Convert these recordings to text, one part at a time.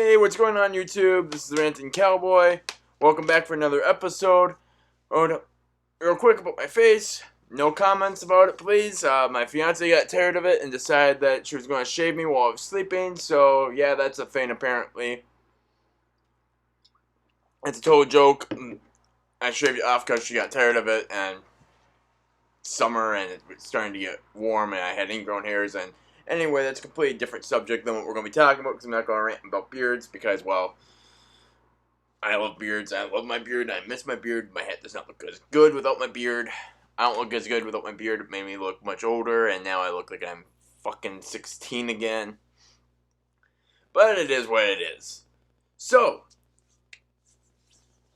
Hey, what's going on YouTube? This is Ranting Cowboy. Welcome back for another episode. Oh, real quick about my face. No comments about it, please. My fiance got tired of it and decided that she was going to shave me while I was sleeping. So, yeah, that's a thing apparently. It's a total joke. I shaved it off because she got tired of it, and summer and it's starting to get warm and I had ingrown hairs. And anyway, that's a completely different subject than what we're going to be talking about, because I'm not going to rant about beards because, well, I love beards. I love my beard. I miss my beard. My head does not look as good without my beard. I don't look as good without my beard. It made me look much older, and now I look like I'm fucking 16 again. But it is what it is. So,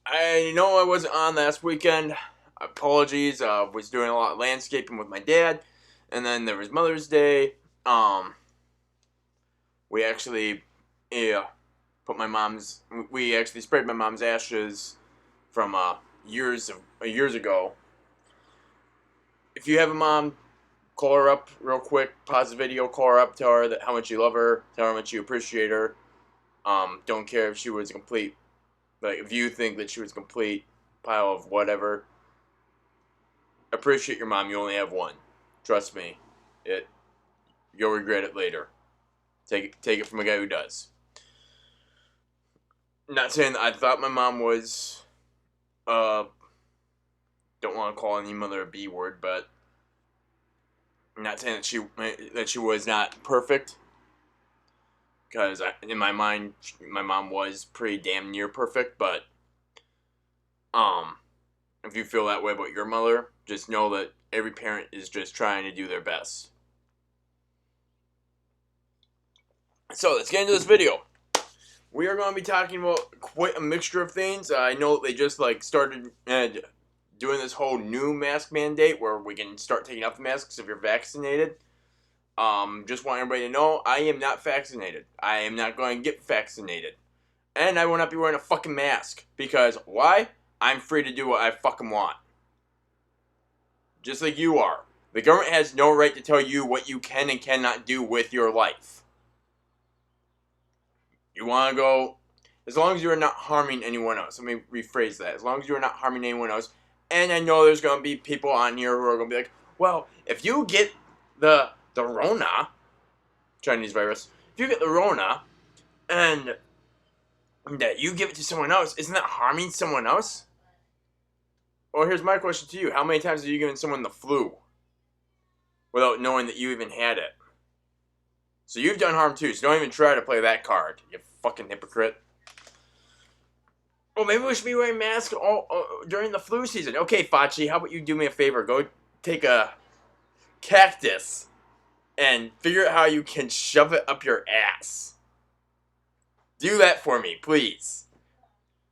I know I wasn't on last weekend. Apologies. I was doing a lot of landscaping with my dad, and then there was Mother's Day. We actually, we actually sprayed my mom's ashes from years ago. If you have a mom, call her up real quick, pause the video, call her up, tell her that how much you love her, tell her how much you appreciate her. Don't care if she was a complete, if you think that she was a complete pile of whatever. Appreciate your mom. You only have one. Trust me, you'll regret it later. Take it from a guy who does. Not saying that I thought my mom was, don't want to call any mother a B word, but I'm not saying that she was not perfect, because in my mind, my mom was pretty damn near perfect. But if you feel that way about your mother, just know that every parent is just trying to do their best. So let's get into this video. We are going to be talking about quite a mixture of things. I know that they just started doing this whole new mask mandate where we can start taking off the masks if you're vaccinated. Just want everybody to know, I am not vaccinated. I am not going to get vaccinated. And I will not be wearing a fucking mask. Because, why? I'm free to do what I fucking want. Just like you are. The government has no right to tell you what you can and cannot do with your life. You want to go, as long as you are not harming anyone else. Let me rephrase that. As long as you are not harming anyone else. And I know there's going to be people on here who are going to be like, well, if you get the Rona, Chinese virus, if you get the Rona, and that you give it to someone else, isn't that harming someone else? Well, here's my question to you. How many times have you given someone the flu without knowing that you even had it? So you've done harm too, so don't even try to play that card, you fucking hypocrite. Well, maybe we should be wearing masks during the flu season. Okay, Fauci, how about you do me a favor? Go take a cactus and figure out how you can shove it up your ass. Do that for me, please.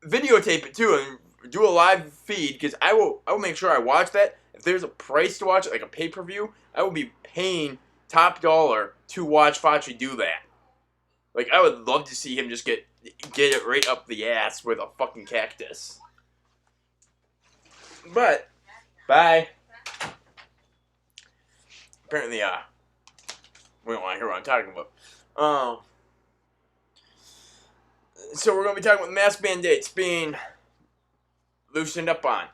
Videotape it too and do a live feed, because I will make sure I watch that. If there's a price to watch it, like a pay-per-view, I will be paying top dollar to watch Fauci do that. Like, I would love to see him just get it right up the ass with a fucking cactus. But, bye. Apparently, we don't want to hear what I'm talking about. So we're going to be talking about mask mandates being loosened up on.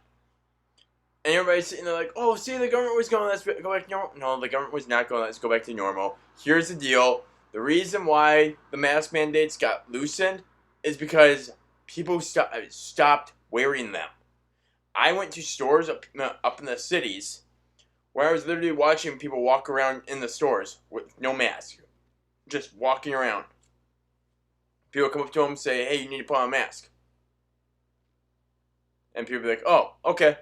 And everybody's sitting there like, oh, see, the government was going, let's go back to normal. No, the government was not going, let's go back to normal. Here's the deal. The reason why the mask mandates got loosened is because people stopped wearing them. I went to stores up in the cities where I was literally watching people walk around in the stores with no mask. Just walking around. People come up to them and say, hey, you need to put on a mask. And people be like, oh, okay.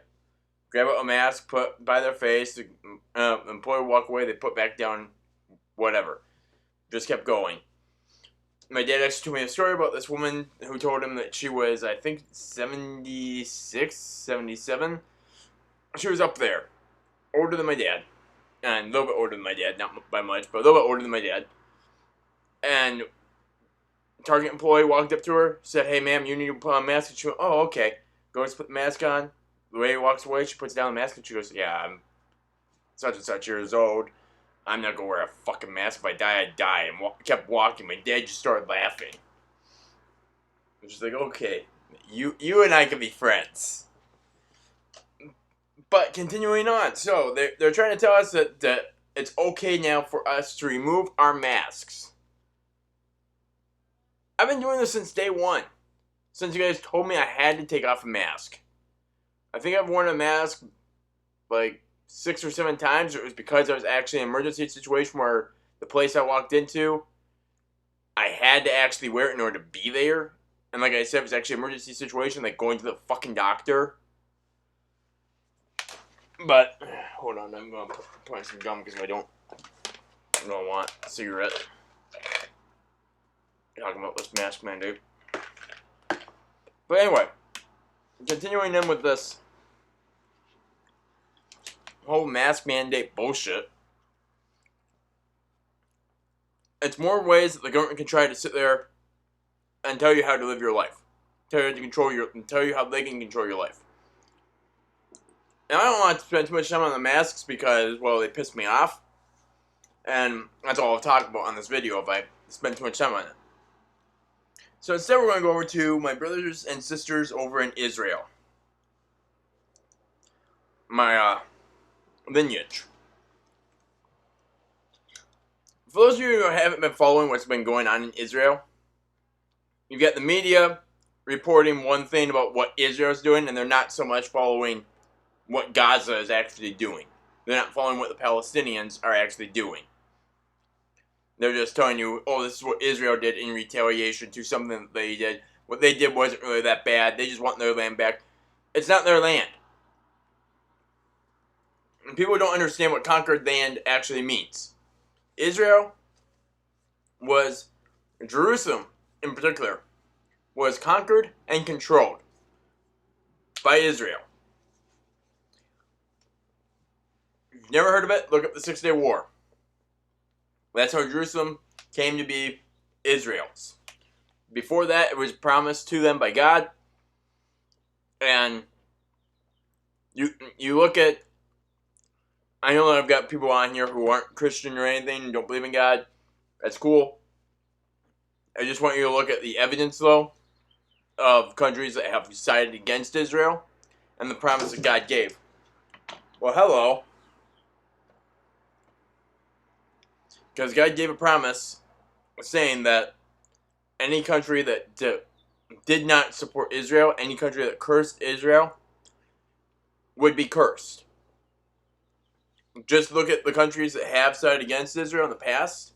Grab a mask, put by their face, the employee walk away, they put back down, whatever. Just kept going. My dad actually told me a story about this woman who told him that she was, I think, 76, 77. She was up there. Older than my dad. And a little bit older than my dad, not by much, but a little bit older than my dad. And Target employee walked up to her, said, hey, ma'am, you need to put on a mask. And she went, oh, okay. Goes to put the mask on. The way he walks away, she puts down the mask and she goes, yeah, I'm such and such years old. I'm not going to wear a fucking mask. If I die, I die. And kept walking. My dad just started laughing. It's just like, okay, you and I can be friends. But continuing on, so they're trying to tell us that it's okay now for us to remove our masks. I've been doing this since day one. Since you guys told me I had to take off a mask. I think I've worn a mask like 6 or 7 times. It was because I was actually in an emergency situation where the place I walked into, I had to actually wear it in order to be there. And like I said, it was actually an emergency situation, like going to the fucking doctor. But, hold on, I'm going to put on some gum because I don't want a cigarette. Talking about this mask mandate. But anyway, continuing in with this whole mask mandate bullshit. It's more ways that the government can try to sit there and tell you how to live your life. Tell you how they can control your life. And I don't want to spend too much time on the masks because, well, they piss me off. And that's all I'll talk about on this video if I spend too much time on it. So instead we're going to go over to my brothers and sisters over in Israel. My lineage. For those of you who haven't been following what's been going on in Israel, you've got the media reporting one thing about what Israel's doing, and they're not so much following what Gaza is actually doing. They're not following what the Palestinians are actually doing. They're just telling you, oh, this is what Israel did in retaliation to something that they did. What they did wasn't really that bad. They just want their land back. It's not their land. And people don't understand what conquered land actually means. Israel was, Jerusalem in particular, was conquered and controlled by Israel. If you've never heard of it, look up the 6-Day War. That's how Jerusalem came to be Israel's. Before that, it was promised to them by God. And you look at, I know that I've got people on here who aren't Christian or anything and don't believe in God. That's cool. I just want you to look at the evidence, though, of countries that have decided against Israel and the promise that God gave. Well, hello. Because God gave a promise saying that any country that did not support Israel, any country that cursed Israel, would be cursed. Just look at the countries that have sided against Israel in the past,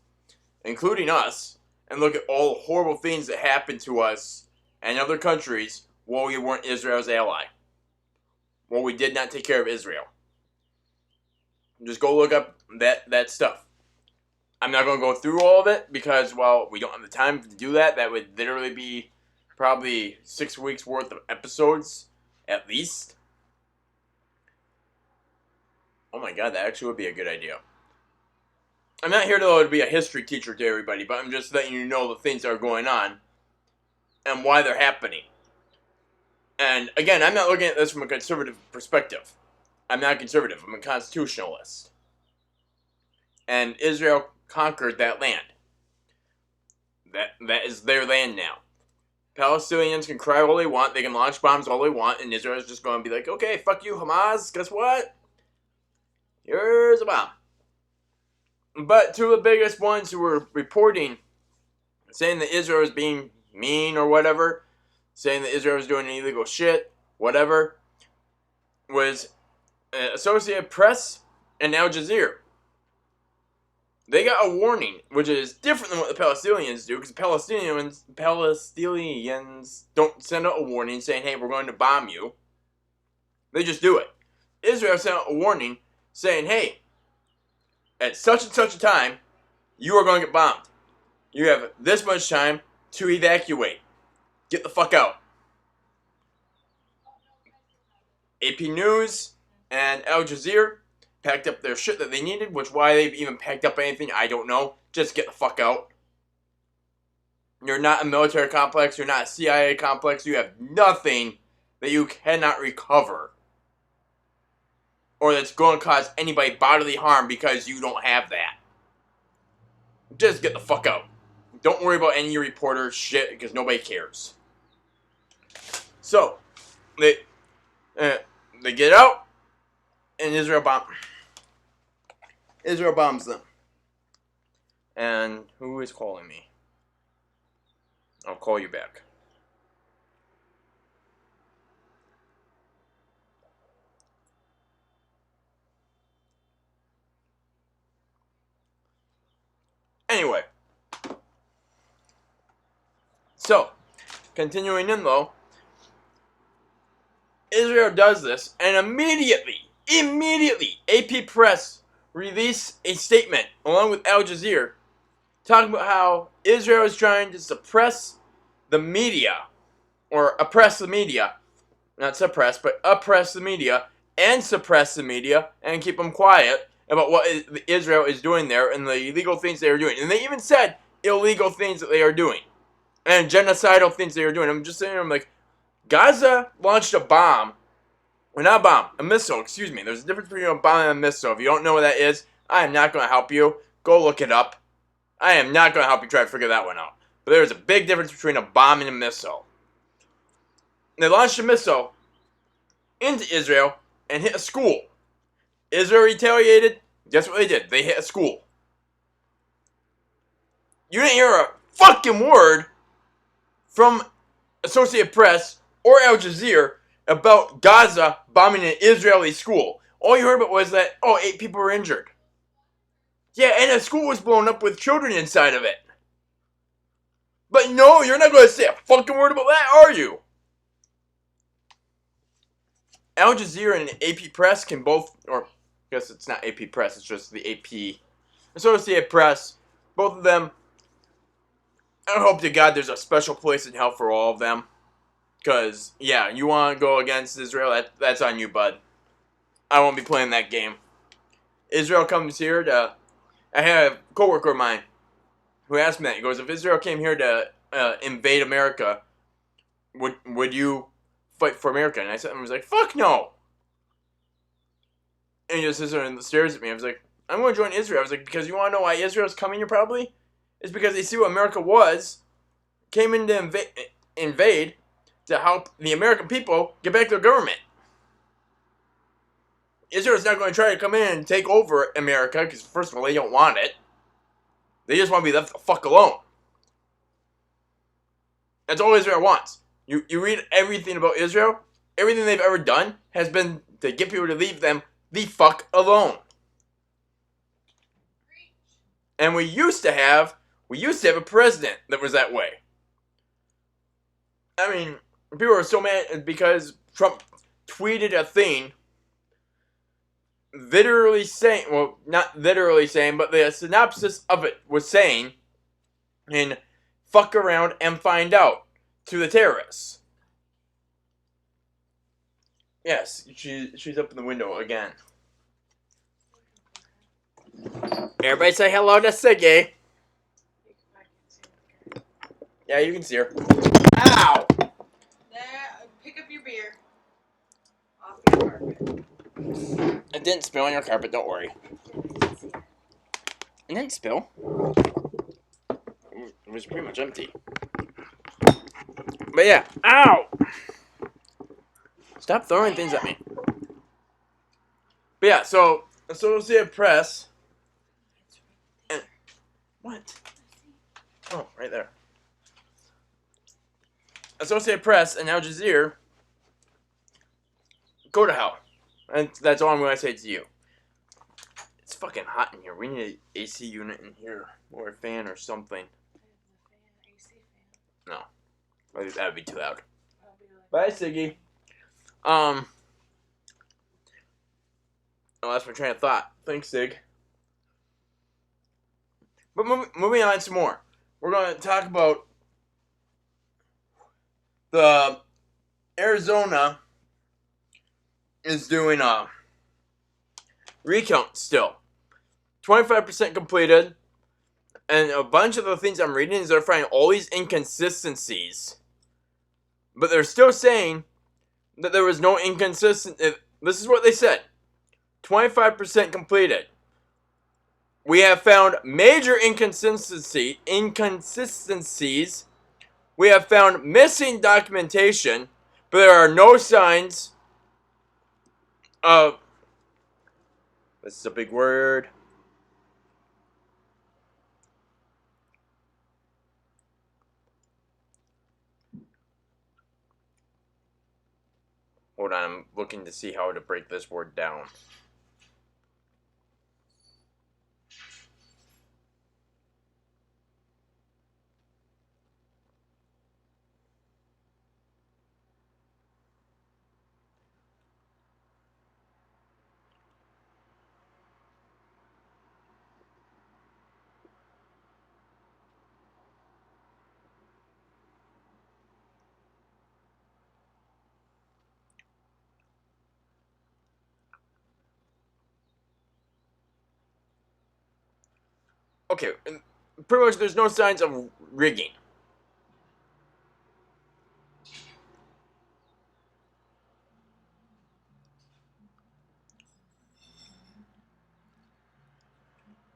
including us, and look at all the horrible things that happened to us and other countries while we weren't Israel's ally. While we did not take care of Israel. Just go look up that stuff. I'm not going to go through all of it because, well, we don't have the time to do that. That would literally be probably 6 weeks worth of episodes, at least. Oh my god, that actually would be a good idea. I'm not here to be a history teacher to everybody, but I'm just letting you know the things that are going on and why they're happening. And again, I'm not looking at this from a conservative perspective. I'm not conservative. I'm a constitutionalist. And Israel conquered that land. That is their land now. Palestinians can cry all they want, they can launch bombs all they want, and Israel's just going to be like, okay, fuck you, Hamas, guess what? Here's a bomb. But two of the biggest ones who were reporting, saying that Israel is being mean or whatever, saying that Israel was doing illegal shit, whatever, was Associated Press and Al Jazeera. They got a warning, which is different than what the Palestinians do, because the Palestinians don't send out a warning saying, hey, we're going to bomb you. They just do it. Israel sent out a warning saying, hey, at such and such a time, you are going to get bombed. You have this much time to evacuate. Get the fuck out. AP News and Al Jazeera packed up their shit that they needed, which why they've even packed up anything, I don't know. Just get the fuck out. You're not a military complex. You're not a CIA complex. You have nothing that you cannot recover. Or that's going to cause anybody bodily harm because you don't have that. Just get the fuck out. Don't worry about any reporter shit because nobody cares. So they get out, and Israel bombs them. And who is calling me? I'll call you back. Anyway. So, continuing in though, Israel does this, and immediately, AP Press released a statement, along with Al Jazeera, talking about how Israel is trying to suppress the media, or oppress the media, not suppress, but oppress the media, and suppress the media, and keep them quiet about what Israel is doing there, and the illegal things they are doing. And they even said illegal things that they are doing, and genocidal things they are doing. I'm just saying, I'm like, Gaza launched a bomb, or not a bomb, a missile, excuse me. There's a difference between a bomb and a missile. If you don't know what that is, I am not going to help you. Go look it up. I am not going to help you try to figure that one out. But there's a big difference between a bomb and a missile. They launched a missile into Israel and hit a school. Israel retaliated. Guess what they did? They hit a school. You didn't hear a fucking word from Associated Press or Al Jazeera about Gaza bombing an Israeli school. All you heard about was that, 8 people were injured. Yeah, and a school was blown up with children inside of it. But no, you're not going to say a fucking word about that, are you? Al Jazeera and AP Press can both, or I guess it's not AP Press, it's just the AP Associated Press. Both of them, I hope to God there's a special place in hell for all of them. Because, yeah, you want to go against Israel, that's on you, bud. I won't be playing that game. Israel comes here to... I had a coworker of mine who asked me that. He goes, if Israel came here to invade America, would you fight for America? And I was like, fuck no! And he just sits there and stares at me. I was like, I'm going to join Israel. I was like, because you want to know why Israel's coming here probably? It's because they see what America was, came in to invade to help the American people get back their government. Israel's not going to try to come in and take over America, because first of all, they don't want it. They just want to be left the fuck alone. That's all Israel wants. You read everything about Israel, everything they've ever done has been to get people to leave them the fuck alone. And we used to have a president that was that way. I mean, people are so mad because Trump tweeted a thing literally saying, well, not literally saying, but the synopsis of it was saying, and fuck around and find out, to the terrorists. Yes, she's up in the window again. Everybody say hello to Siggy. Yeah, you can see her. Ow! Pick up your beer off your carpet. It didn't spill on your carpet, don't worry. It didn't spill. It was pretty much empty. But yeah, ow! Stop throwing things at me. But yeah, so Associated Press. And what? Oh, right there. Associated Press and Al Jazeera go to hell. And that's all I'm going to say to you. It's fucking hot in here. We need an AC unit in here. Or a fan or something. No. I think that would be too loud. Bye, Siggy. Oh, that's my train of thought. Thanks, Sig. But moving on some more. We're going to talk about the Arizona is doing a recount still. 25% completed. And a bunch of the things I'm reading is they're finding all these inconsistencies. But they're still saying that there was no inconsistency. This is what they said. 25% completed. We have found major inconsistencies. We have found missing documentation, But there are no signs of, this is a big word, hold on, I'm looking to see how to break this word down. Okay, pretty much there's no signs of rigging.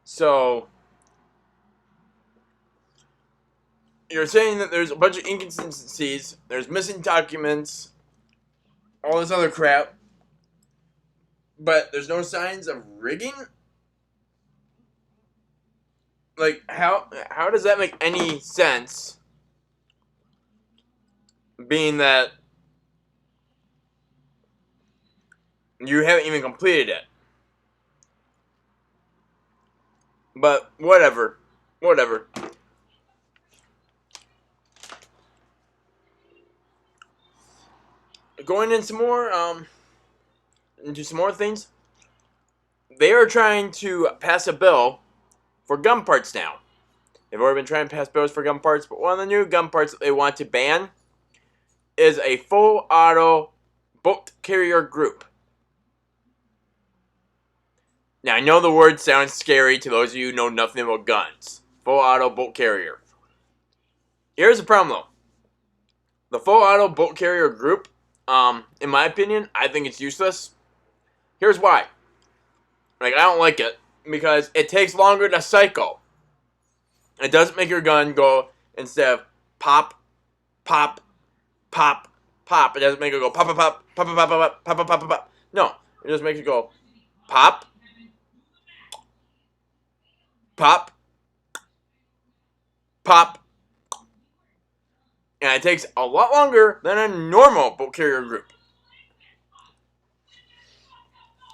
So, you're saying that there's a bunch of inconsistencies, there's missing documents, all this other crap, but there's no signs of rigging? Like, how does that make any sense? Being that you haven't even completed it. But whatever. Whatever. Going into some more things. They are trying to pass a bill for gun parts now. They've already been trying to pass bills for gun parts, but one of the new gun parts that they want to ban is a full auto bolt carrier group. Now, I know the word sounds scary to those of you who know nothing about guns. Full auto bolt carrier. Here's the problem, though. The full auto bolt carrier group, in my opinion, I think it's useless. Here's why. Like, I don't like it because it takes longer to cycle. It doesn't make your gun go instead of pop, pop, pop, pop. It doesn't make it go pop, pop, pop, pop, pop, pop, pop, pop, pop, pop, pop. No, it just makes it go pop, pop, pop. And it takes a lot longer than a normal bolt carrier group.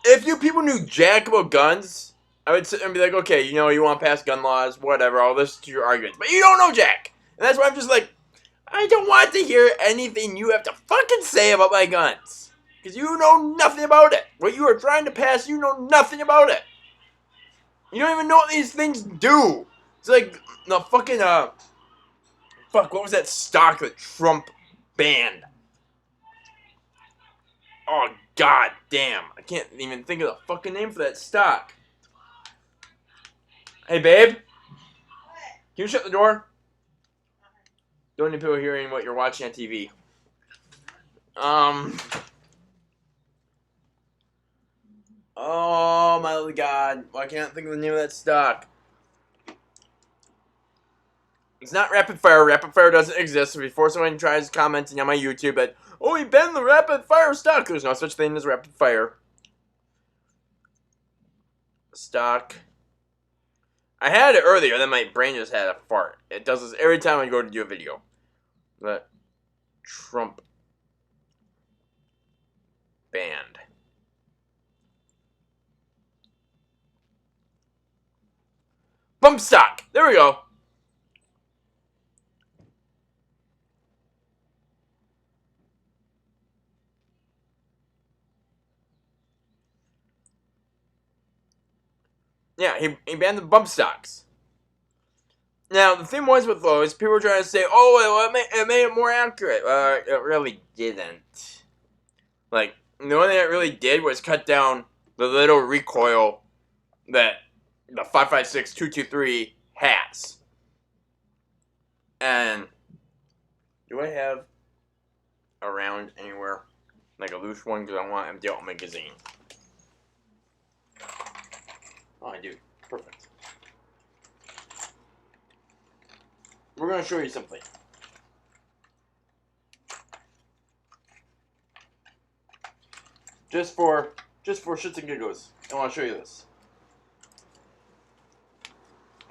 If you people knew jack about guns, I would sit and be like, okay, you know, you want to pass gun laws, whatever, I'll listen to your arguments. But you don't know jack. And that's why I'm just like, I don't want to hear anything you have to fucking say about my guns. Because you know nothing about it. What you are trying to pass, you know nothing about it. You don't even know what these things do. It's like the fucking, fuck, what was that stock that Trump banned? Oh, god damn. I can't even think of the fucking name for that stock. Hey, babe? Can you shut the door? Don't need people hearing what you're watching on TV. Oh, my god. Why can't I think of the name of that stock? It's not rapid fire. Rapid fire doesn't exist. So before someone tries commenting on my YouTube that, oh, we banned the rapid fire stock. There's no such thing as rapid fire. Stock. I had it earlier, then my brain just had a fart. It does this every time I go to do a video. But Trump banned. Bump stock. There we go. Yeah, he banned the bump stocks. Now, the thing was with those, people were trying to say, oh, it made it more accurate. It really didn't. Like, the only thing it really did was cut down the little recoil that the 5.56 223 has. And do I have a round anywhere? Like a loose one, because I want to empty out my magazine. Oh, I do. Perfect. We're going to show you something. Just for shits and giggles. I want to show you this.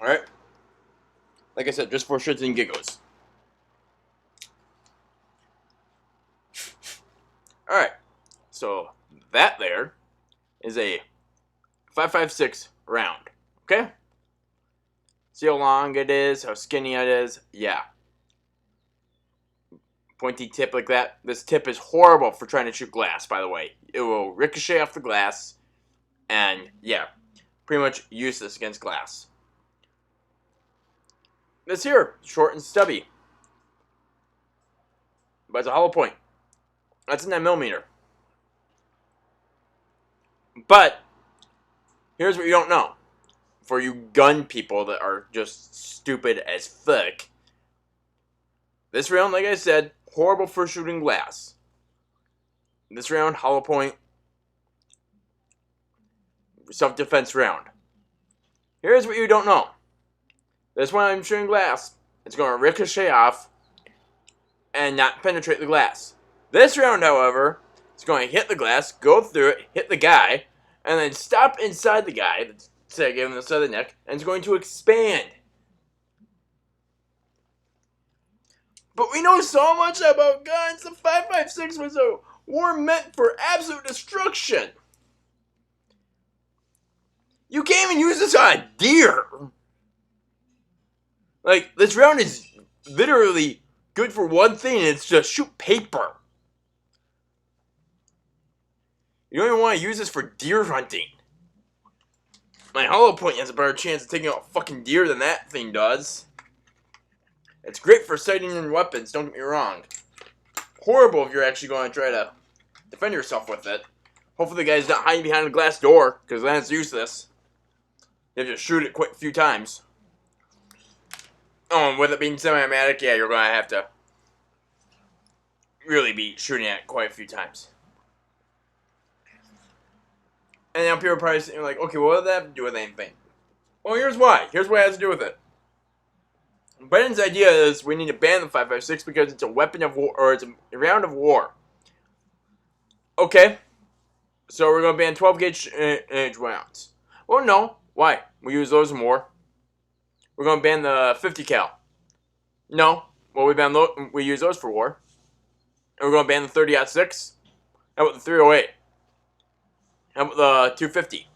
Alright? Like I said, just for shits and giggles. Alright. So, that there is a 5.56 round. Okay? See how long it is, how skinny it is? Yeah. Pointy tip like that. This tip is horrible for trying to shoot glass, by the way. It will ricochet off the glass. And, yeah. Pretty much useless against glass. This here, short and stubby. But it's a hollow point. That's a 9mm. But, here's what you don't know. For you gun people that are just stupid as fuck. This round, like I said, horrible for shooting glass. This round, hollow point, self-defense round. Here's what you don't know. This one I'm shooting glass. It's going to ricochet off and not penetrate the glass. This round, however, it's going to hit the glass, go through it, hit the guy, and then stop inside the guy, say, give him the side of the neck, and it's going to expand. But we know so much about guns. The 5.56 was a war meant for absolute destruction. You can't even use this on a deer. Like, this round is literally good for one thing, and it's to shoot paper. You don't even want to use this for deer hunting. My hollow point has a better chance of taking out a fucking deer than that thing does. It's great for sighting in weapons, don't get me wrong. Horrible if you're actually going to try to defend yourself with it. Hopefully the guy's not hiding behind a glass door, because then it's useless. You have to shoot it quite a few times. Oh, and with it being semi-automatic, yeah, you're going to have to really be shooting at it quite a few times. And now people are probably sitting like, okay, well, what does that have to do with anything? Well, here's why. Here's what it has to do with it. Biden's idea is we need to ban the 5.56 because it's a weapon of war, or it's a round of war. Okay. So we're going to ban 12 gauge rounds. Well, no. Why? We use those more. We're going to ban the 50 cal. No. Well, we use those for war. And we're going to ban the 30-06. How about the 308? How about the 250?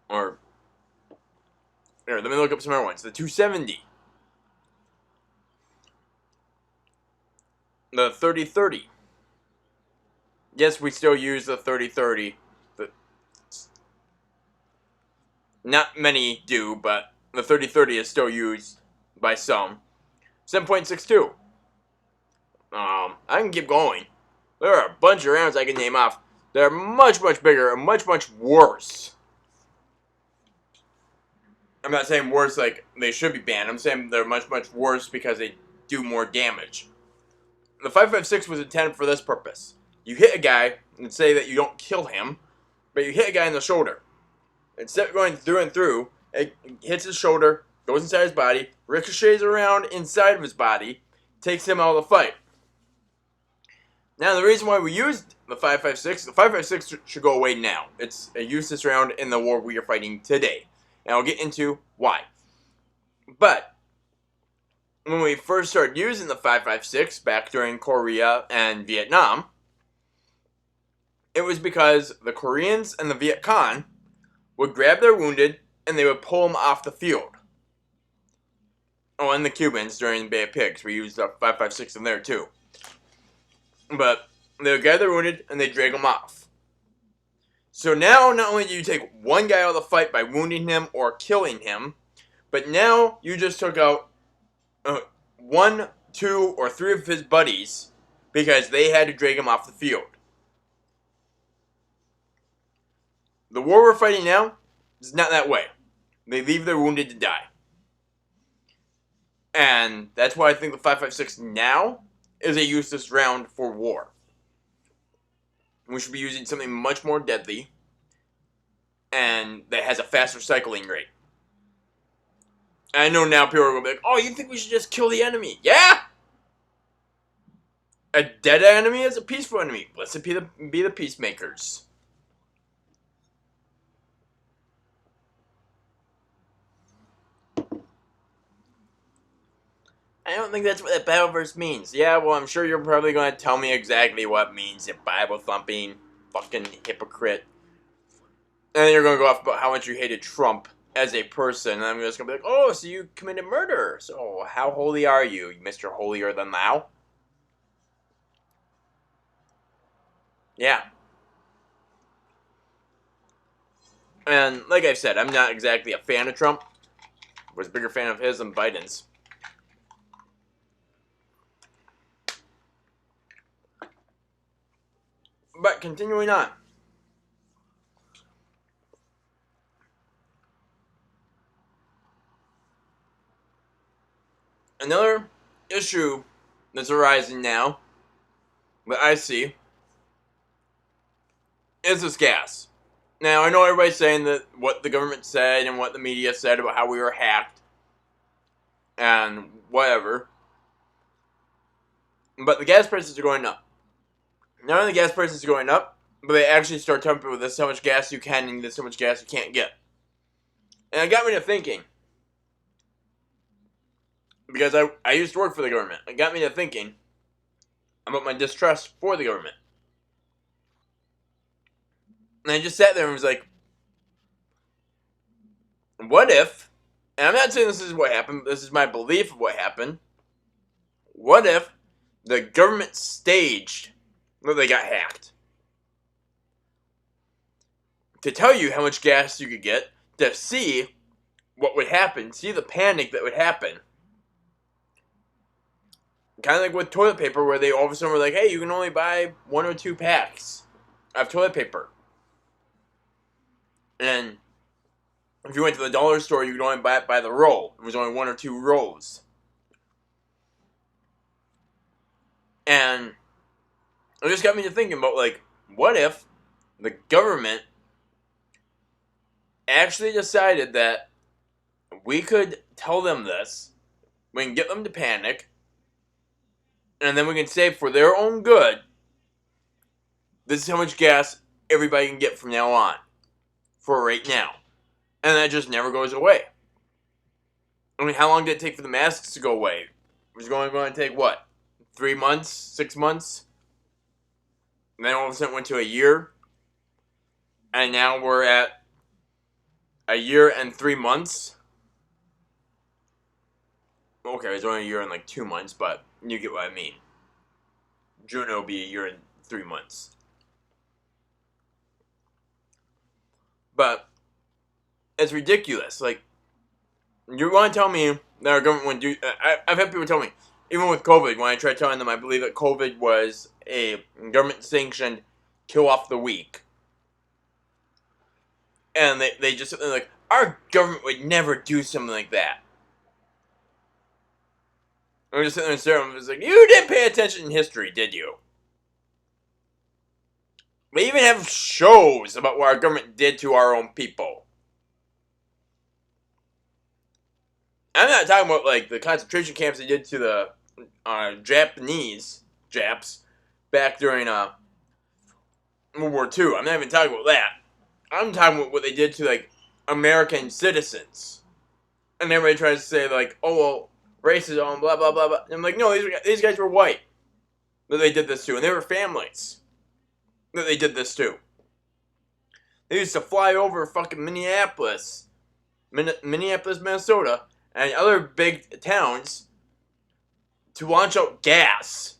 Or, here, let me look up some other ones. The 270. The 30-30. Yes, we still use the 30-30. But not many do, but the 30-30 is still used by some. 7.62. I can keep going. There are a bunch of rounds I can name off that are much, much bigger and much, much worse. I'm not saying worse like they should be banned. I'm saying they're much, much worse because they do more damage. The 5.56 was intended for this purpose. You hit a guy and say that you don't kill him, but you hit a guy in the shoulder. Instead of going through and through, it hits his shoulder, goes inside his body, ricochets around inside of his body, takes him out of the fight. Now, the reason why we used the 5.56, the 5.56 should go away now. It's a useless round in the war we are fighting today. And I'll get into why. But, when we first started using the 5.56 back during Korea and Vietnam, it was because the Koreans and the Viet Cong would grab their wounded and they would pull them off the field. Oh, and the Cubans during the Bay of Pigs. We used the 5.56 in there too. But they would grab their wounded and they drag them off. So now, not only do you take one guy out of the fight by wounding him or killing him, but now you just took out 1, 2, or 3 of his buddies because they had to drag him off the field. The war we're fighting now is not that way. They leave their wounded to die. And that's why I think the 5.56 now is a useless round for war. We should be using something much more deadly and that has a faster cycling rate. And I know now people are going to be like, oh, you think we should just kill the enemy? Yeah? A dead enemy is a peaceful enemy. Let's be the peacemakers. I don't think that's what that Bible verse means. Yeah, well, I'm sure you're probably going to tell me exactly what it means, you Bible thumping fucking hypocrite. And then you're going to go off about how much you hated Trump as a person, and I'm just going to be like, oh, so you committed murder. So how holy are you, Mr. Holier Than Thou? Yeah. And like I said, I'm not exactly a fan of Trump. I was a bigger fan of his than Biden's. But continuing on. Another issue that's arising now that I see is this gas. Now, I know everybody's saying that what the government said and what the media said about how we were hacked and whatever. But the gas prices are going up. Not only the gas prices are going up, but they actually start telling people this is how much gas you can and this is how much gas you can't get. And it got me to thinking. Because I used to work for the government. It got me to thinking about my distrust for the government. And I just sat there and was like, what if, and I'm not saying this is what happened, but this is my belief of what happened. What if the government staged that they got hacked? To tell you how much gas you could get, to see what would happen, see the panic that would happen. Kind of like with toilet paper, where they all of a sudden were like, hey, you can only buy 1 or 2 packs of toilet paper. And if you went to the dollar store, you could only buy it by the roll. It was only 1 or 2 rolls. And it just got me to thinking about, like, what if the government actually decided that we could tell them this, we can get them to panic, and then we can say for their own good, this is how much gas everybody can get from now on, for right now. And that just never goes away. I mean, how long did it take for the masks to go away? It was going to take, what, 3 months, 6 months? And then all of a sudden it went to a year. And now we're at a year and 3 months. Okay, it's only a year and like 2 months, but you get what I mean. June will be a year and 3 months. But it's ridiculous. Like, you want to tell me that our government wouldn't do... I've had people tell me, even with COVID, when I tried telling them I believe that COVID was a government-sanctioned kill off the weak. And they just sit there like, our government would never do something like that. I'm just sitting there and staring at them. It's like, you didn't pay attention in history, did you? They even have shows about what our government did to our own people. I'm not talking about, like, the concentration camps they did to the Japs, back during World War II. I'm not even talking about that. I'm talking about what they did to, like, American citizens. And everybody tries to say, like, oh, well, racism, blah, blah, blah, blah. And I'm like, no, these guys were white that they did this to. And they were families that they did this to. They used to fly over fucking Minneapolis, Minnesota, and other big towns to launch out gas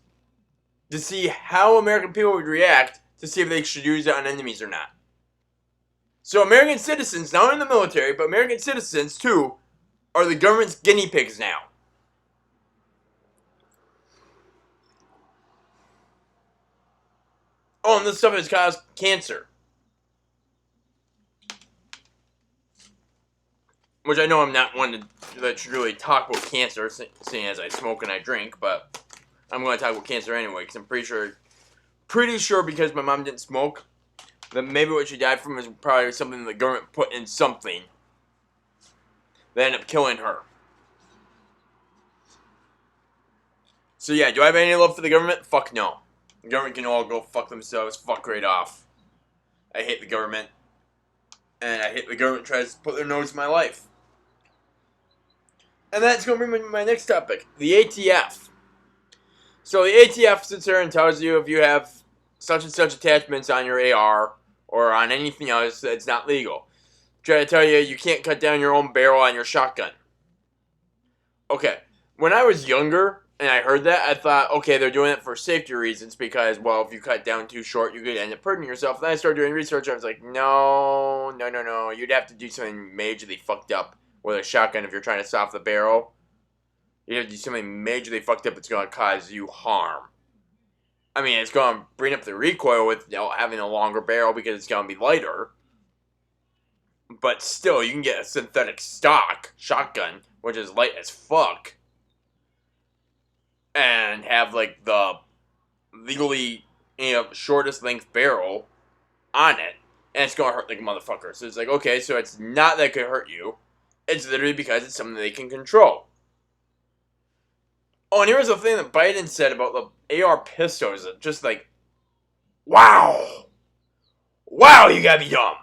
to see how American people would react to see if they should use it on enemies or not. So American citizens, not in the military, but American citizens too, are the government's guinea pigs now. Oh, and this stuff has caused cancer. Which I know I'm not one that should really talk about cancer, seeing as I smoke and I drink, but I'm going to talk about cancer anyway, because I'm pretty sure because my mom didn't smoke, that maybe what she died from is probably something the government put in something that ended up killing her. So yeah, do I have any love for the government? Fuck no. The government can all go fuck themselves. Fuck right off. I hate the government. And I hate the government tries to put their nose in my life. And that's going to bring me to my next topic. The ATF. So the ATF sits there and tells you if you have such and such attachments on your AR or on anything else, it's not legal. Try to tell you you can't cut down your own barrel on your shotgun. Okay, when I was younger and I heard that, I thought, okay, they're doing it for safety reasons because, well, if you cut down too short, you could end up hurting yourself. Then I started doing research, and I was like, no. You'd have to do something majorly fucked up with a shotgun if you're trying to stop the barrel. You have to do something majorly fucked up that's going to cause you harm. I mean, it's going to bring up the recoil with having a longer barrel because it's going to be lighter. But still, you can get a synthetic stock shotgun, which is light as fuck, and have like the legally shortest length barrel on it, and it's gonna hurt like a motherfucker. So it's like, okay, so it's not that it could hurt you. It's literally because it's something they can control. Oh, and here's the thing that Biden said about the AR pistols. Just like, wow, you gotta be dumb.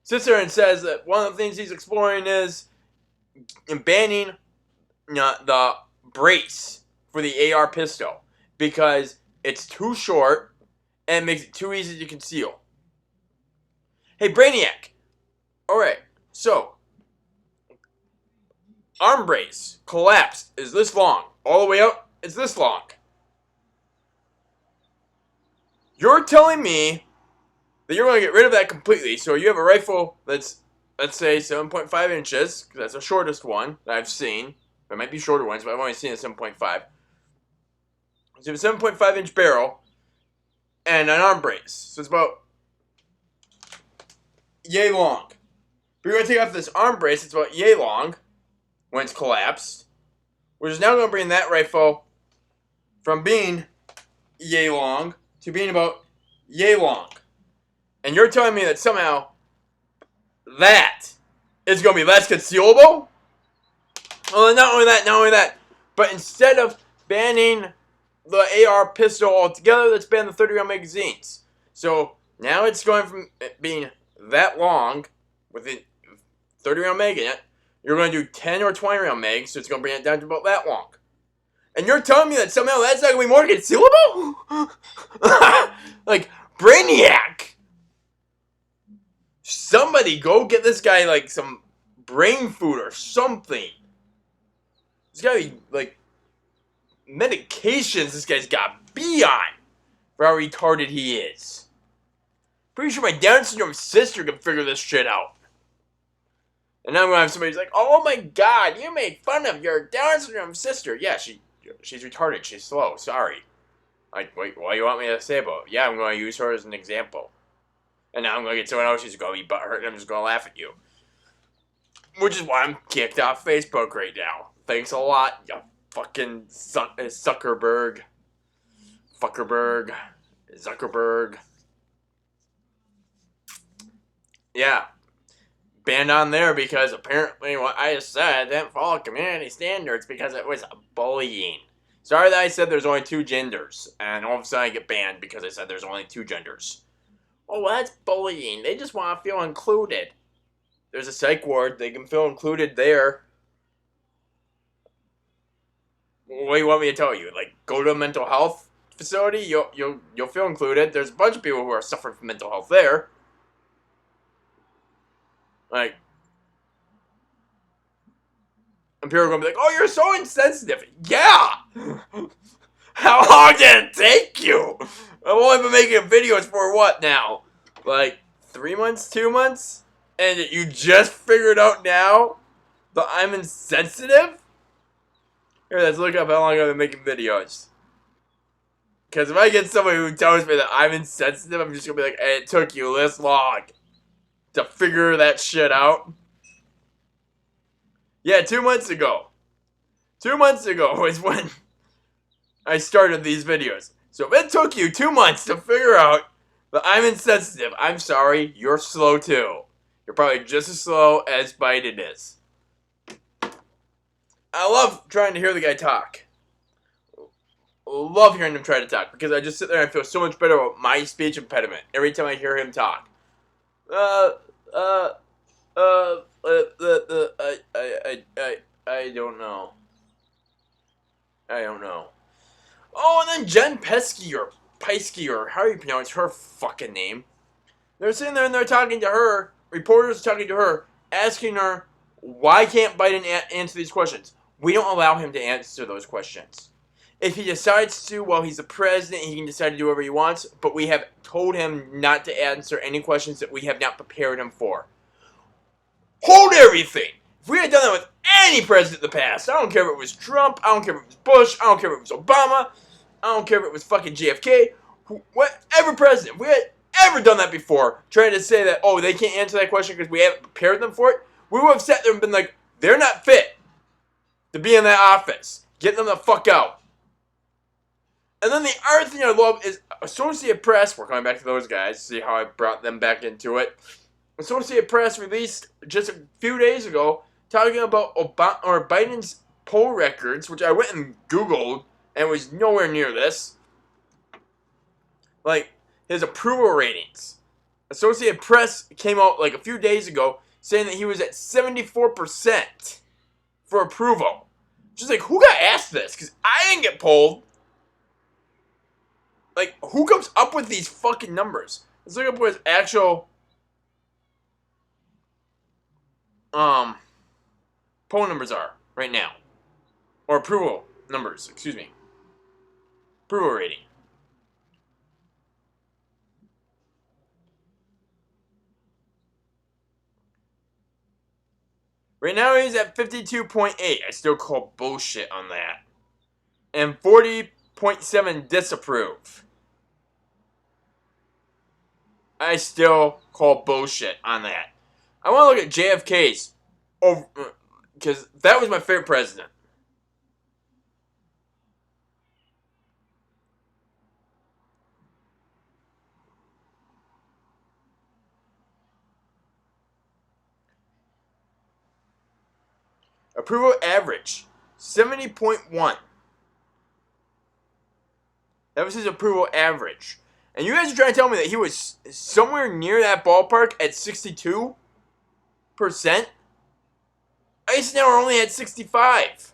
Sits there and says that one of the things he's exploring is banning the brace for the AR pistol because it's too short and it makes it too easy to conceal. Hey, Brainiac. Alright, so arm brace collapsed is this long. All the way up, it's this long. You're telling me that you're going to get rid of that completely, so you have a rifle that's, let's say, 7.5 inches, because that's the shortest one that I've seen. There might be shorter ones, but I've only seen a 7.5. So you have a 7.5 inch barrel and an arm brace. So it's about yay long. But you're going to take off this arm brace, it's about yay long when it's collapsed, which is now going to bring that rifle from being yay long to being about yay long. And you're telling me that somehow that is going to be less concealable? Well, not only that, but instead of banning the AR pistol altogether, let's ban the 30 round magazines. So now it's going from being that long with a 30 round mag in it, you're going to do 10 or 20 round mags, so it's going to bring it down to about that long. And you're telling me that somehow that's not going to be more concealable? Like, Brainiac! Somebody go get this guy, like, some brain food or something. There's gotta be, like, medications this guy's gotta be on for how retarded he is. Pretty sure my Down syndrome sister can figure this shit out. And now I'm gonna have somebody who's like, oh my god, you made fun of your Down syndrome sister. Yeah, she's retarded, she's slow, sorry. Like, wait, what do you want me to say about it? Yeah, I'm gonna use her as an example. And now I'm going to get someone else who's going to be butthurt and I'm just going to laugh at you. Which is why I'm kicked off Facebook right now. Thanks a lot, you fucking Zuckerberg. Zuckerberg. Yeah. Banned on there because apparently what I just said didn't follow community standards because it was bullying. Sorry that I said there's only 2 genders. And all of a sudden I get banned because I said there's only 2 genders. Oh, well, that's bullying. They just want to feel included. There's a psych ward. They can feel included there. What do you want me to tell you? Like, go to a mental health facility, you'll feel included. There's a bunch of people who are suffering from mental health there. Like, and people are going to be like, oh, you're so insensitive. Yeah! How long did it take you? I've only been making videos for what now? Like 3 months, 2 months? And you just figured out now that I'm insensitive? Here, let's look up how long I've been making videos. Because if I get somebody who tells me that I'm insensitive, I'm just going to be like, hey, it took you this long to figure that shit out. Yeah, 2 months ago. 2 months ago is when I started these videos. So if it took you 2 months to figure out that I'm insensitive, I'm sorry, you're slow too. You're probably just as slow as Biden is. I love trying to hear the guy talk. love hearing him try to talk because I just sit there and I feel so much better about my speech impediment every time I hear him talk. Uh, uh, I don't know. I don't know. Oh, and then Jen Pesky or Peisky or how you pronounce her fucking name. They're sitting there and they're talking to her. Reporters talking to her, asking her, why can't Biden answer these questions? We don't allow him to answer those questions. If he decides to, well, he's the president, he can decide to do whatever he wants, but we have told him not to answer any questions that we have not prepared him for. Hold everything! If we had done that with any president in the past, I don't care if it was Trump, I don't care if it was Bush, I don't care if it was Obama, I don't care if it was fucking JFK, whatever president, if we had ever done that before, trying to say that, oh, they can't answer that question because we haven't prepared them for it, we would have sat there and been like, they're not fit to be in that office. Get them the fuck out. And then the other thing I love is Associated Press. We're coming back to those guys. See how I brought them back into it. Associated Press released just a few days ago talking about Biden's poll records, which I went and Googled and was nowhere near this. Like, his approval ratings. Associated Press came out like a few days ago saying that he was at 74% for approval. Just like, who got asked this? Because I didn't get polled. Like, who comes up with these fucking numbers? Let's look up what his actual poll numbers are right now. Or approval numbers, excuse me. Approval rating. Right now he's at 52.8. I still call bullshit on that. And 40.7 disapprove. I still call bullshit on that. I want to look at JFK's, because that was my favorite president. Approval average, 70.1. That was his approval average. And you guys are trying to tell me that he was somewhere near that ballpark at 62%? Eisenhower only had 65.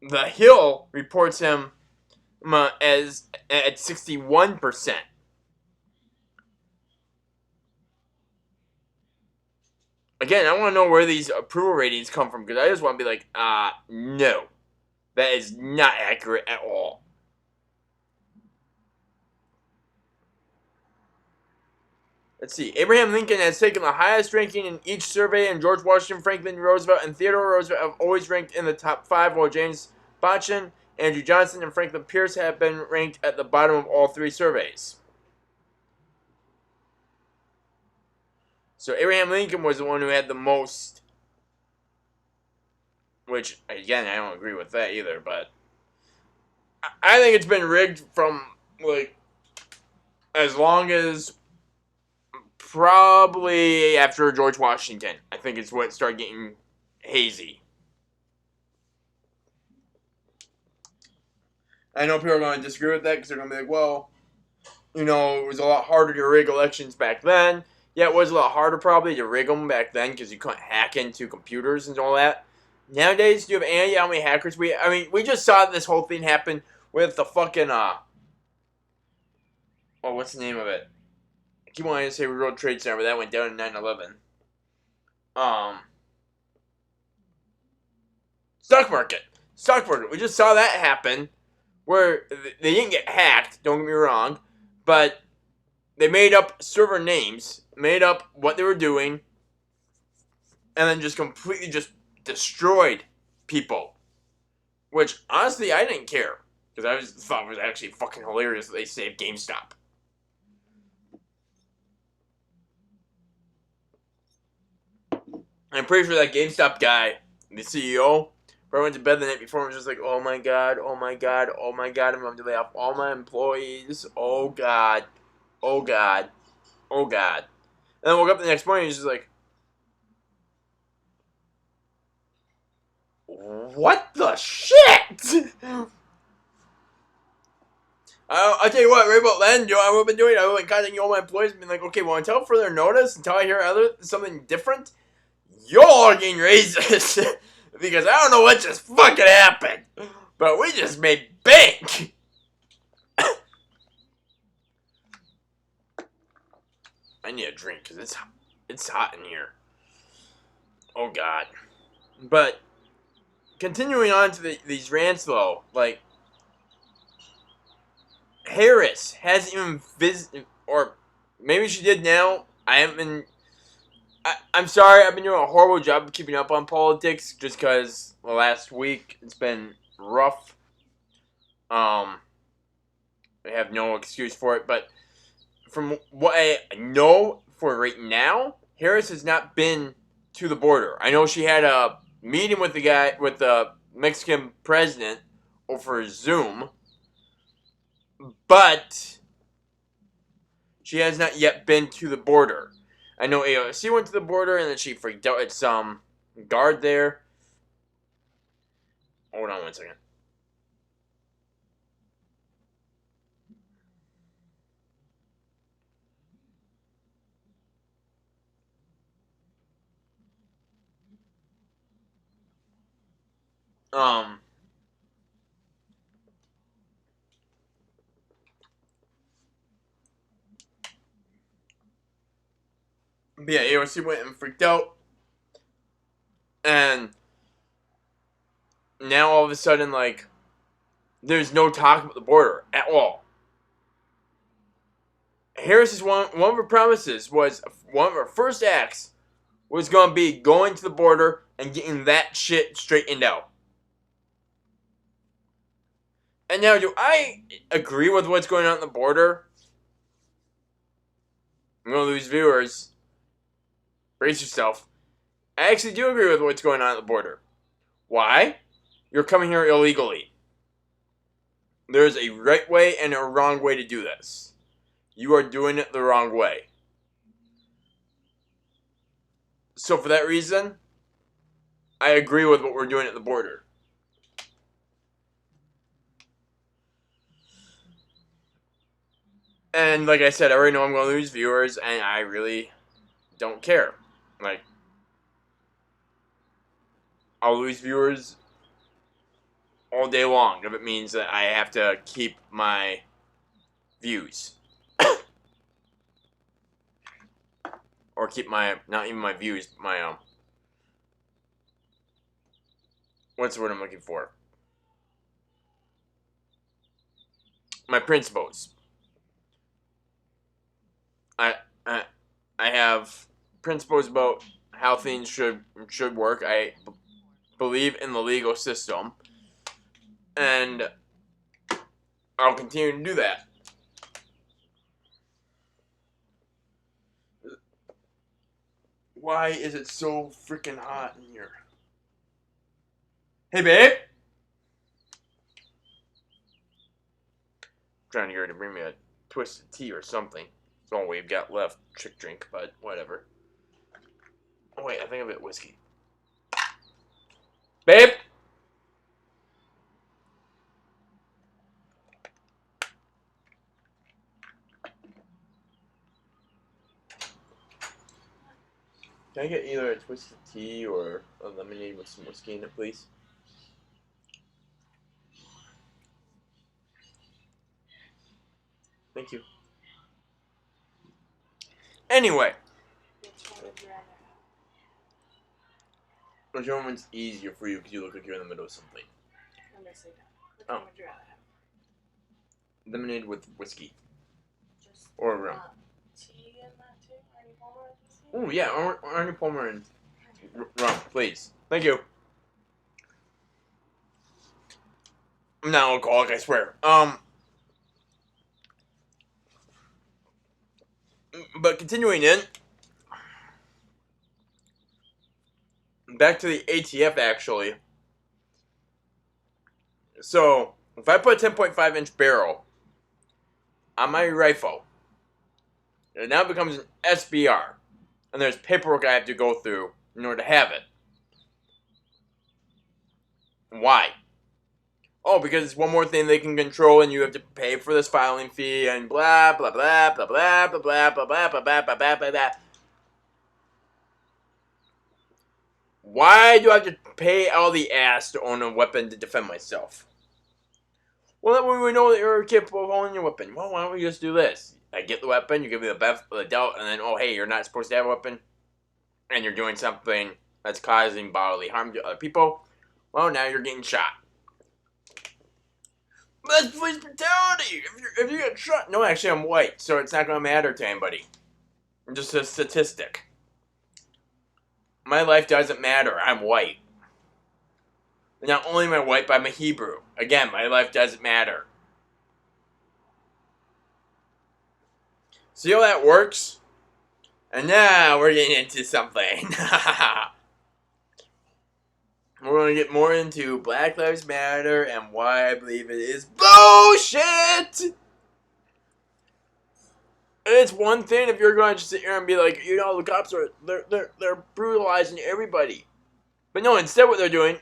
The Hill reports him as at 61%. Again, I want to know where these approval ratings come from because I just want to be like, no. That is not accurate at all. Let's see. Abraham Lincoln has taken the highest ranking in each survey, and George Washington, Franklin Roosevelt, and Theodore Roosevelt have always ranked in the top 5, while James Botchin, Andrew Johnson, and Franklin Pierce have been ranked at the bottom of all 3 surveys. So Abraham Lincoln was the one who had the most, which, again, I don't agree with that either, but I think it's been rigged from, like, as long as probably after George Washington. I think it's what started getting hazy. I know people are going to disagree with that because they're going to be like, well, you know, it was a lot harder to rig elections back then. Yeah, it was a lot harder probably to rig them back then because you couldn't hack into computers and all that. Nowadays, do you have any idea how many hackers we just saw this whole thing happen with the fucking, what's the name of it? I keep wanting to say World Trade Center, but that went down in 9/11. Stock market. We just saw that happen where they didn't get hacked, don't get me wrong, but they made up server names, made up what they were doing, and then just completely just destroyed people. Which, honestly, I didn't care. Because I just thought it was actually fucking hilarious that they saved GameStop. I'm pretty sure that GameStop guy, the CEO, probably went to bed the night before and was just like, oh my god, oh my god, oh my god, I'm going to lay off all my employees. Oh god, oh god, oh god. And then woke up the next morning and he's just like, what the shit? I'll tell you what, right about then, I would have been doing, I would have been contacting all my employees and been like, okay, well, until further notice, until I hear something different, you're all getting raises. Because I don't know what just fucking happened, but we just made bank. I need a drink because it's hot in here. Oh god. But continuing on to these rants though, like Harris hasn't even visited, or maybe she did now. I haven't been. I'm sorry, I've been doing a horrible job of keeping up on politics just because the last week it's been rough. I have no excuse for it, but from what I know for right now, Harris has not been to the border. I know she had a meeting with the Mexican president over Zoom, but she has not yet been to the border. I know AOC went to the border and then she freaked out at some guard there. Hold on one second. Um, but yeah, AOC went and freaked out, and now all of a sudden, like, there's no talk about the border at all. Harris's one of her promises was one of her first acts was going to be going to the border and getting that shit straightened out. And now, do I agree with what's going on at the border? I'm going to lose viewers. Brace yourself. I actually do agree with what's going on at the border. Why? You're coming here illegally. There's a right way and a wrong way to do this. You are doing it the wrong way. So for that reason, I agree with what we're doing at the border. And like I said, I already know I'm going to lose viewers, and I really don't care. Like, I'll lose viewers all day long if it means that I have to keep my views. Or keep my, not even my views, my, what's the word I'm looking for? My principles. I, I, I have principles about how things should work. I believe in the legal system, and I'll continue to do that. Why is it so freaking hot in here? Hey, babe! I'm trying to get her to bring me a twisted tea or something. It's all we've got left. Chick drink, but whatever. Oh, wait, I think I've got whiskey. Babe! Can I get either a twisted tea or a lemonade with some whiskey in it, please? Thank you. Anyway. Which one's easier for you because you look like you're in the middle of something? I'm gonna say that. Which Oh. one would you rather have? Lemonade with whiskey. Just Or rum. tea in that too? Arnie Palmer tea? Oh, yeah, Arnie Palmer and rum, please. Thank you. I'm not alcoholic, I swear. But continuing in, back to the ATF actually. So if I put a 10.5-inch barrel on my rifle, it now becomes an SBR, and there's paperwork I have to go through in order to have it. Why? Oh, because it's one more thing they can control, and you have to pay for this filing fee, and blah blah blah blah blah blah blah blah blah blah blah blah blah blah blah. Why do I have to pay all the ass to own a weapon to defend myself? Well, that way we know that you're capable of owning your weapon. Well, why don't we just do this? I get the weapon, you give me the benefit of the doubt, and then, oh, hey, you're not supposed to have a weapon, and you're doing something that's causing bodily harm to other people. Well, now you're getting shot. That's police brutality! If you get shot... No, actually, I'm white, so it's not going to matter to anybody. I'm just a statistic. My life doesn't matter. I'm white. Not only am I white, but I'm a Hebrew. Again, my life doesn't matter. See how that works? And now we're getting into something. We're going to get more into Black Lives Matter and why I believe it is bullshit! It's one thing if you're going to just sit here and be like, you know, the cops are, they're brutalizing everybody. But no, instead what they're doing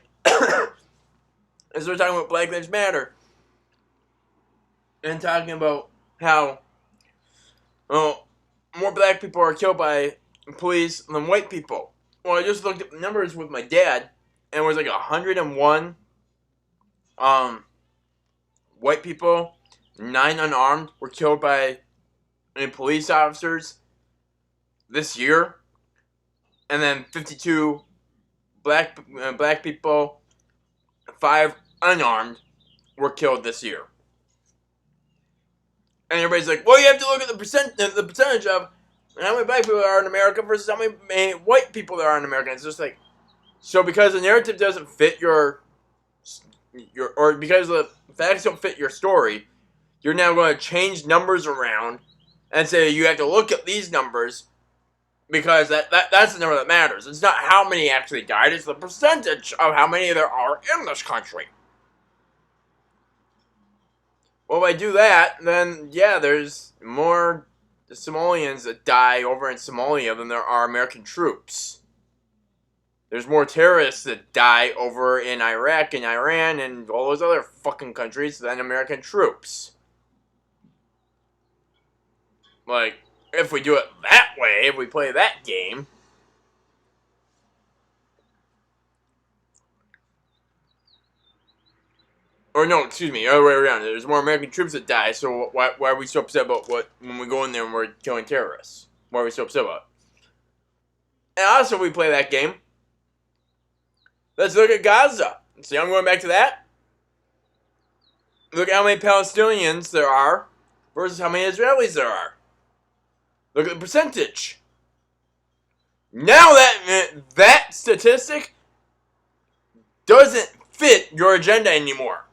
is they're talking about Black Lives Matter. And talking about how, oh, more black people are killed by police than white people. Well, I just looked at the numbers with my dad, and it was like 101 white people, 9 unarmed, were killed by police officers this year, and then 52 black people, 5 unarmed, were killed this year. And everybody's like, well, you have to look at the percentage of how many black people there are in America versus how many white people there are in America. It's just like, so because the narrative doesn't fit your or because the facts don't fit your story, you're now going to change numbers around and say you have to look at these numbers because that's the number that matters. It's not how many actually died, it's the percentage of how many there are in this country. Well, if I do that, then yeah, there's more Somalians that die over in Somalia than there are American troops. There's more terrorists that die over in Iraq and Iran and all those other fucking countries than American troops. Like, if we do it that way, if we play that game, or no, excuse me, other way around. There's more American troops that die, so why are we so upset about when we go in there and we're killing terrorists? Why are we so upset about it? And also, if we play that game, let's look at Gaza. See, I'm going back to that. Look at how many Palestinians there are versus how many Israelis there are. Look at the percentage. Now that statistic doesn't fit your agenda anymore.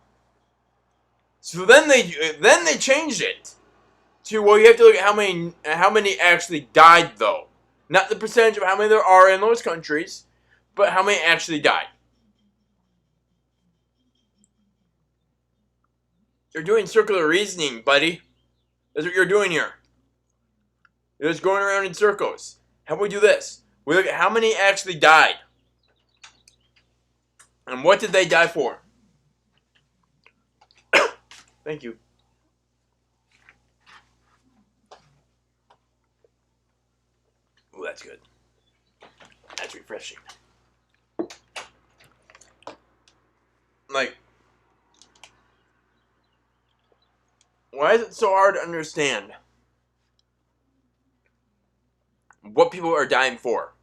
So then they changed it to, well, you have to look at how many actually died though. Not the percentage of how many there are in those countries, but how many actually died. You're doing circular reasoning, buddy. That's what you're doing here. You're just going around in circles. How about we do this? We look at how many actually died. And what did they die for? Thank you. Ooh, that's good. That's refreshing. Like, why is it so hard to understand what people are dying for?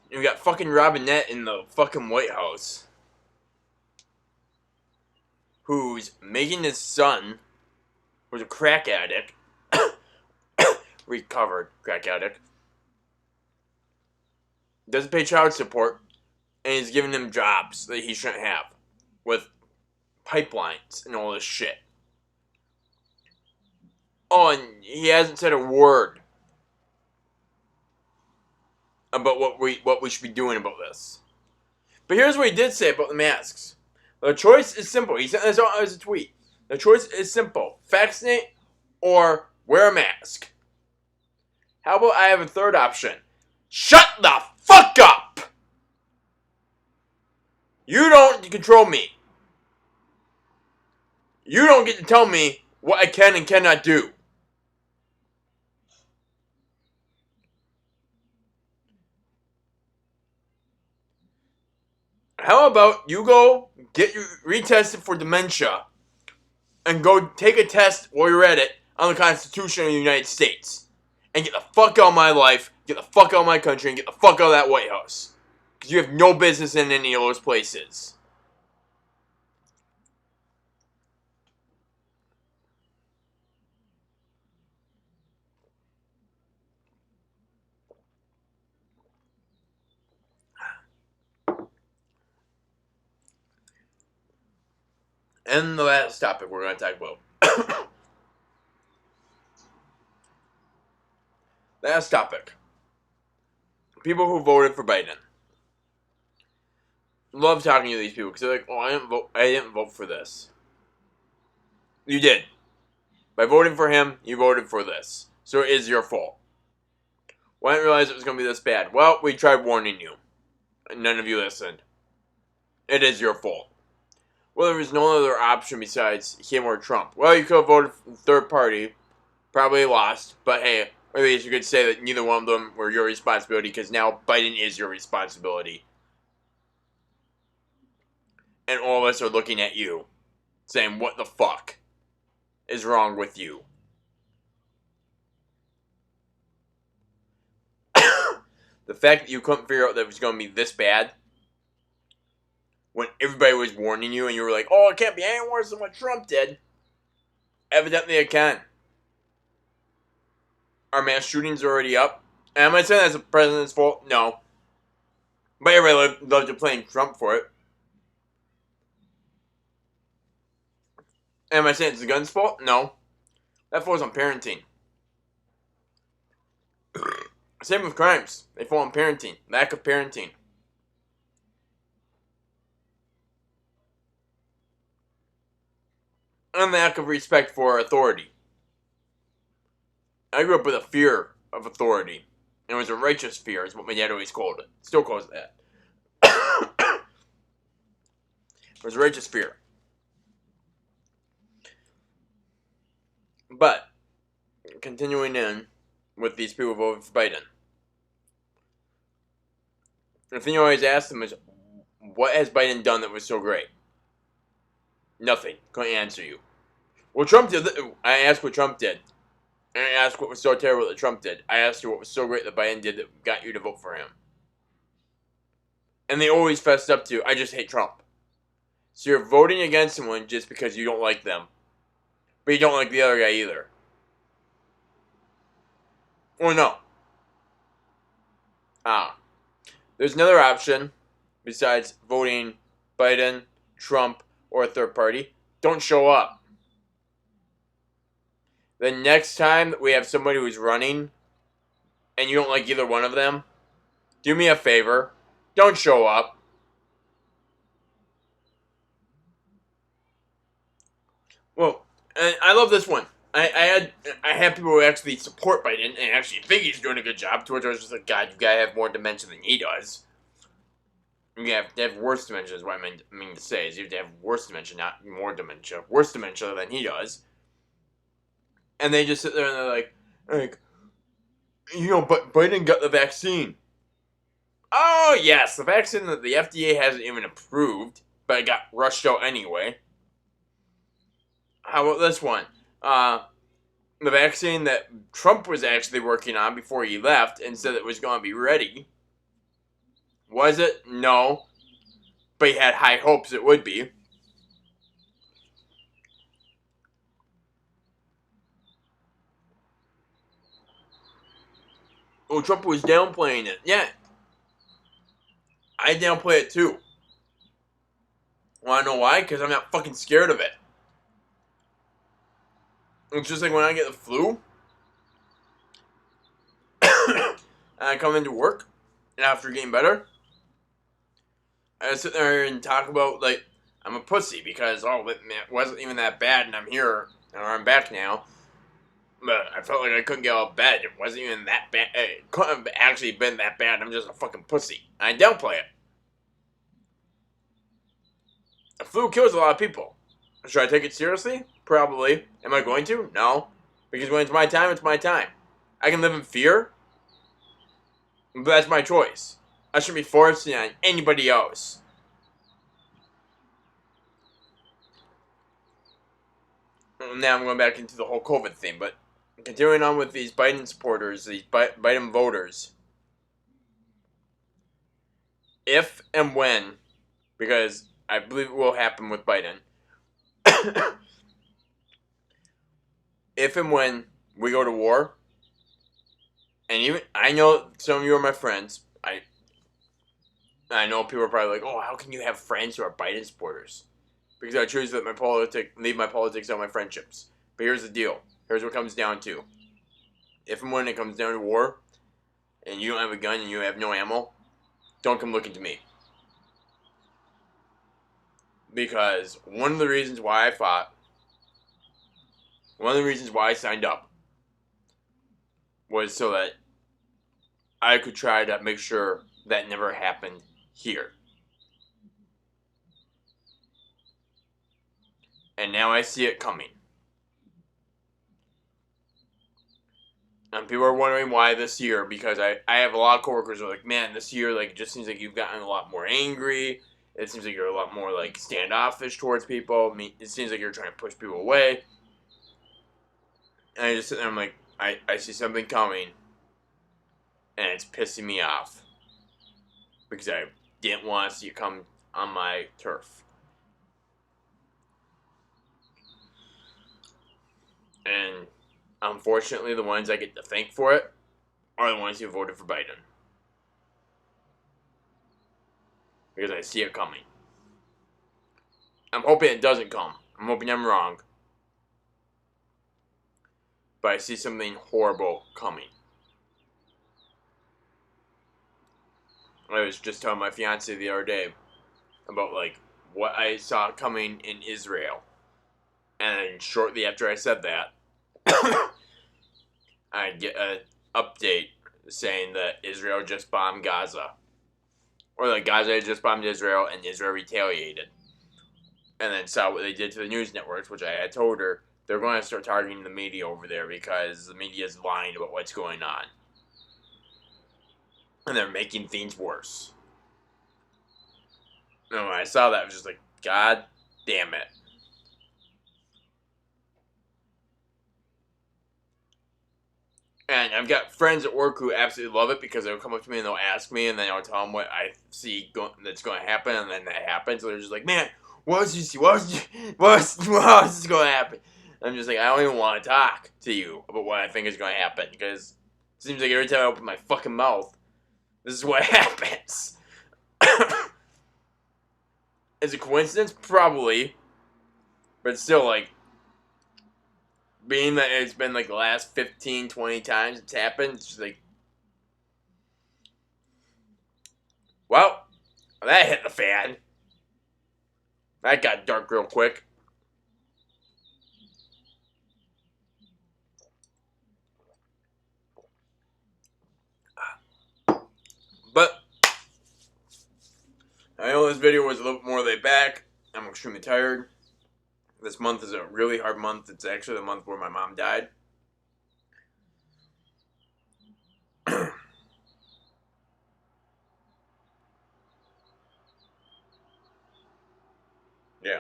You got fucking Robinette in the fucking White House, who's making his son, who's a crack addict, recovered crack addict, doesn't pay child support, and he's giving him jobs that he shouldn't have, with pipelines and all this shit. Oh, and he hasn't said a word about what we should be doing about this. But here's what he did say about the masks. The choice is simple. He sent this out as a tweet. The choice is simple: vaccinate or wear a mask. How about I have a third option? Shut the fuck up! You don't control me. You don't get to tell me what I can and cannot do. How about you go get retested for dementia and go take a test while you're at it on the Constitution of the United States and get the fuck out of my life, get the fuck out of my country, and get the fuck out of that White House. Because you have no business in any of those places. And the last topic we're going to talk about. Last topic. People who voted for Biden. Love talking to these people because they're like, "Oh, I didn't vote for this." You did. By voting for him, you voted for this. So it is your fault. Well, I didn't realize it was going to be this bad. Well, we tried warning you. And none of you listened. It is your fault. Well, there was no other option besides him or Trump. Well, you could have voted for the third party. Probably lost. But hey, at least you could say that neither one of them were your responsibility because now Biden is your responsibility. And all of us are looking at you. Saying, what the fuck is wrong with you? The fact that you couldn't figure out that it was going to be this bad when everybody was warning you and you were like, oh, it can't be any worse than what Trump did. Evidently it can. Our mass shootings are already up. And am I saying that's the president's fault? No. But everybody loved to blame Trump for it. Am I saying it's the gun's fault? No. That falls on parenting. Same with crimes. They fall on parenting. Lack of parenting. And lack of respect for authority. I grew up with a fear of authority. And it was a righteous fear, is what my dad always called it. Still calls it that. It was a righteous fear. But, continuing in with these people voting for Biden. The thing you always ask them is, what has Biden done that was so great? Nothing. Couldn't answer you. Well, Trump did. I asked what Trump did. And I asked what was so terrible that Trump did. I asked you what was so great that Biden did that got you to vote for him. And they always fessed up to, I just hate Trump. So you're voting against someone just because you don't like them. But you don't like the other guy either. Or no. There's another option besides voting Biden, Trump, or a third party. Don't show up. The next time that we have somebody who's running and you don't like either one of them, do me a favor. Don't show up. Well, and I love this one. I had people who actually support Biden and actually think he's doing a good job. To which I was just like, God, you gotta have more dementia than he does. You have to have worse dementia is what I mean to say. Is you have to have worse dementia, not more dementia. Worse dementia than he does. And they just sit there and they're like, you know, but Biden got the vaccine. Oh, yes, the vaccine that the FDA hasn't even approved, but it got rushed out anyway. How about this one? The vaccine that Trump was actually working on before he left and said it was going to be ready. Was it? No. But he had high hopes it would be. Oh, Trump was downplaying it. Yeah. I downplay it too. Wanna know why? Because I'm not fucking scared of it. It's just like when I get the flu. And I come into work. And after getting better, I sit there and talk about, like, I'm a pussy because, oh, it wasn't even that bad and I'm here, or I'm back now. But I felt like I couldn't get out of bed. It wasn't even that bad. It couldn't have actually been that bad. I'm just a fucking pussy. And I downplay it. The flu kills a lot of people. Should I take it seriously? Probably. Am I going to? No. Because when it's my time, it's my time. I can live in fear, but that's my choice. I shouldn't be forcing it on anybody else. Now I'm going back into the whole COVID thing, but continuing on with these Biden supporters, these Biden voters, if and when, because I believe it will happen with Biden, if and when we go to war, and even I know some of you are my friends. I know people are probably like, "Oh, how can you have friends who are Biden supporters?" Because I choose to leave my politics on my friendships. But here's the deal. Here's what it comes down to. If and when it comes down to war, and you don't have a gun and you have no ammo, don't come looking to me. Because one of the reasons why I fought, one of the reasons why I signed up, was so that I could try to make sure that never happened here. And now I see it coming. And people are wondering why this year, because I have a lot of coworkers who are like, man, this year, like, it just seems like you've gotten a lot more angry. It seems like you're a lot more, like, standoffish towards people. I mean, it seems like you're trying to push people away. And I just sit there, I'm like, I see something coming, and it's pissing me off. Because I didn't want to see it come on my turf. And unfortunately, the ones I get to thank for it are the ones who voted for Biden. Because I see it coming. I'm hoping it doesn't come. I'm hoping I'm wrong. But I see something horrible coming. I was just telling my fiance the other day about, like, what I saw coming in Israel. And shortly after I said that, I get an update saying that Israel just bombed Gaza. Or that Gaza had just bombed Israel and Israel retaliated. And then saw what they did to the news networks, which I had told her they're going to start targeting the media over there because the media is lying about what's going on. And they're making things worse. And when I saw that, I was just like, God damn it. And I've got friends at work who absolutely love it because they'll come up to me and they'll ask me, and then I'll tell them what I see that's going to happen, and then that happens. So they're just like, man, what else you see? What else is going to happen? And I'm just like, I don't even want to talk to you about what I think is going to happen because it seems like every time I open my fucking mouth, this is what happens. Is it coincidence? Probably. But still, like, being that it's been like the last 15, 20 times it's happened, it's just like, well, that hit the fan. That got dark real quick. But I know this video was a little bit more laid back. I'm extremely tired. This month is a really hard month. It's actually the month where my mom died. Yeah.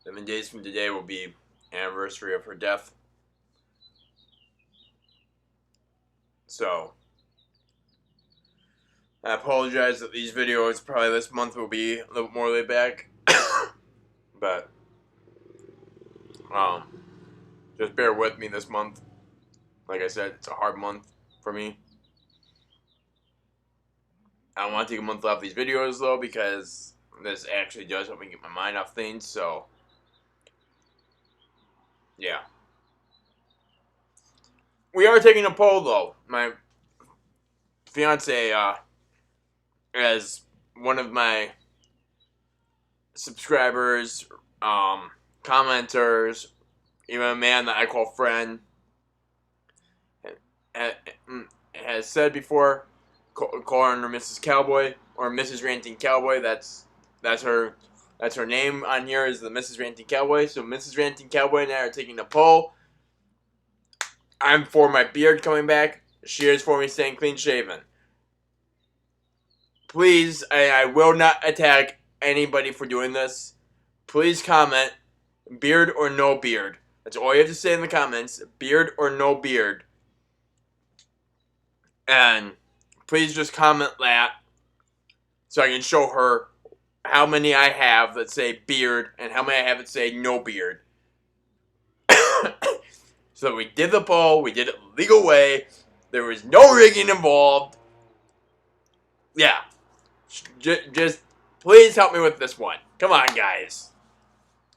7 days from today will be anniversary of her death. So, I apologize that these videos probably this month will be a little more laid back. But, just bear with me this month. Like I said, it's a hard month for me. I don't want to take a month off these videos, though, because this actually does help me get my mind off things, so, yeah. we are taking a poll though. My fiance, as one of my subscribers, commenters, even a man that I call friend, has said before, call her Mrs. Cowboy or Mrs. Ranting Cowboy. That's her name on here is the Mrs. Ranting Cowboy. So Mrs. Ranting Cowboy and I are taking a poll. I'm for my beard coming back. She is for me staying clean shaven. Please, I will not attack anybody for doing this. Please comment, beard or no beard. That's all you have to say in the comments, beard or no beard. And please just comment that so I can show her how many I have that say beard and how many I have that say no beard. So we did the poll, we did it the legal way, there was no rigging involved. Yeah. Just please help me with this one. Come on, guys.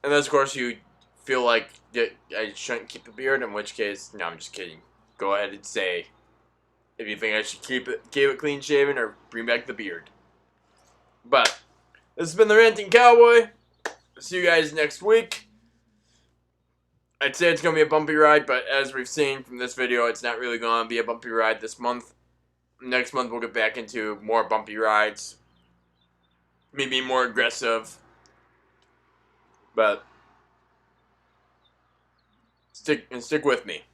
Unless, of course, you feel like I shouldn't keep the beard, in which case, no, I'm just kidding. Go ahead and say if you think I should keep it clean shaven or bring back the beard. But this has been the Ranting Cowboy. See you guys next week. I'd say it's going to be a bumpy ride, but as we've seen from this video, it's not really going to be a bumpy ride this month. Next month, we'll get back into more bumpy rides. Maybe more aggressive. But stick with me.